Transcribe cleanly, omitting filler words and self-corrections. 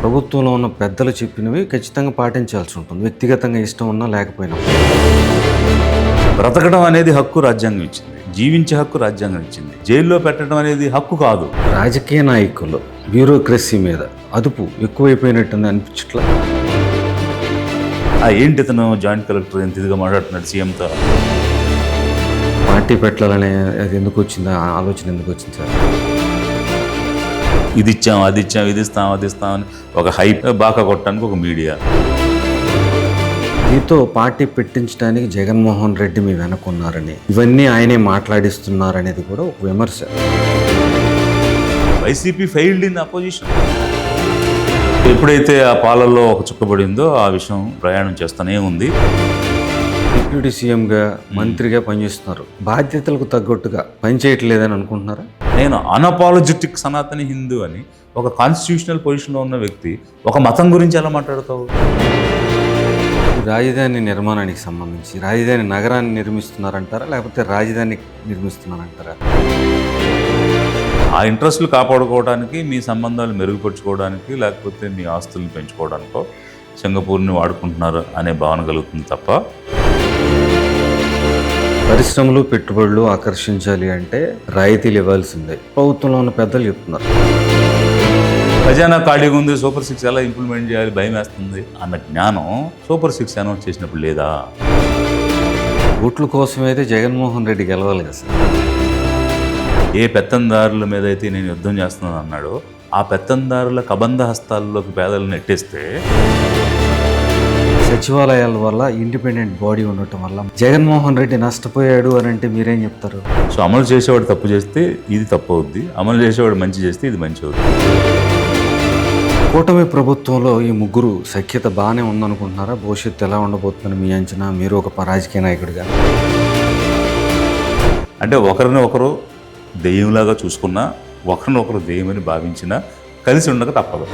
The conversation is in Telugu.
ప్రభుత్వంలో ఉన్న పెద్దలు చెప్పినవి ఖచ్చితంగా పాటించాల్సి ఉంటుంది, వ్యక్తిగతంగా ఇష్టం ఉన్నా లేకపోయినా. బ్రతకడం అనేది హక్కు రాజ్యాంగం ఇచ్చింది, జీవించే హక్కు రాజ్యాంగం ఇచ్చింది. జైల్లో పెట్టడం అనేది హక్కు కాదు. రాజకీయ నాయకులు బ్యూరోక్రసీ మీద అదుపు ఎక్కువైపోయినట్టు అనిపించట్లా. ఏంటి ఇతను జాయింట్ కలెక్టర్ ఎంత ఇదిగా మాట్లాడుతున్నాడు సీఎంతో? పార్టీ పెట్టాలనే అది ఎందుకు వచ్చింది, ఆలోచన ఎందుకు వచ్చింది సార్? ఇది ఇచ్చాం, అది ఇచ్చాం, ఇది ఇస్తాం, అది ఇస్తామని ఒక హైప్ బాగా కొట్టడానికి ఒక మీడియా. మీతో పార్టీ పెట్టించడానికి జగన్మోహన్ రెడ్డి మీ వెనకున్నారని, ఇవన్నీ ఆయనే మాట్లాడిస్తున్నారనేది కూడా ఒక విమర్శ. YCP failed in opposition. ఎప్పుడైతే ఆ పాలల్లో ఒక చుక్కబడిందో ఆ విషయం ప్రయాణం చేస్తూనే ఉంది. డిప్యూటీ సీఎంగా మంత్రిగా పనిచేస్తున్నారు, బాధ్యతలకు తగ్గట్టుగా పనిచేయట్లేదని అనుకుంటున్నారా? నేను అన్అపాలజెటిక్ సనాతని హిందూ అని ఒక కాన్స్టిట్యూషనల్ పొజిషన్లో ఉన్న వ్యక్తి ఒక మతం గురించి ఎలా మాట్లాడతావు? రాజధాని నిర్మాణానికి సంబంధించి రాజధాని నగరాన్ని నిర్మిస్తున్నారంటారా, లేకపోతే రాజధాని నిర్మిస్తున్నారంటారా? ఆ ఇంట్రెస్ట్లు కాపాడుకోవడానికి, మీ సంబంధాలు మెరుగుపరుచుకోవడానికి, లేకపోతే మీ ఆస్తులను పెంచుకోవడానికో సింగపూర్ని వాడుకుంటున్నారు అనే భావన కలుగుతుంది తప్ప. పరిశ్రమలు పెట్టుబడులు ఆకర్షించాలి అంటే రాయితీలు ఇవ్వాల్సిందే, ప్రభుత్వంలో ఉన్న పెద్దలు చెప్తున్నారు. ఖజానా ఖాళీగా ఉంది, సూపర్ 6 ఎలా ఇంప్లిమెంట్ చేయాలి భయం వేస్తుంది అన్న జ్ఞానం సూపర్ 6 అనౌన్స్ చేసినప్పుడు లేదా? ఓట్ల కోసం అయితే జగన్మోహన్ రెడ్డి గెలవాలి కదా సార్. ఏ పెత్తందారుల మీద అయితే నేను యుద్ధం చేస్తున్నాను అన్నాడో ఆ పెత్తందారుల కబంధ హస్తాల్లోకి పేదలను నెట్టేస్తే, సచివాలయాల వల్ల ఇండిపెండెంట్ బాడీ ఉండటం వల్ల జగన్మోహన్ రెడ్డి నష్టపోయాడు అని అంటే మీరేం చెప్తారు? సో అమలు చేసేవాడు తప్పు చేస్తే ఇది తప్పు అవుద్ది, అమలు చేసేవాడు మంచి చేస్తే ఇది మంచి అవుద్ది. కూటమి ప్రభుత్వంలో ఈ ముగ్గురు సఖ్యత బాగానే ఉందనుకుంటున్నారా? భవిష్యత్తు ఎలా ఉండబోతుందని మీ అంచనా, మీరు ఒక రాజకీయ నాయకుడిగా? అంటే ఒకరిని ఒకరు దెయ్యంలాగా చూసుకున్నా, ఒకరినొకరు దెయ్యమని భావించినా కలిసి ఉండక తప్పదు.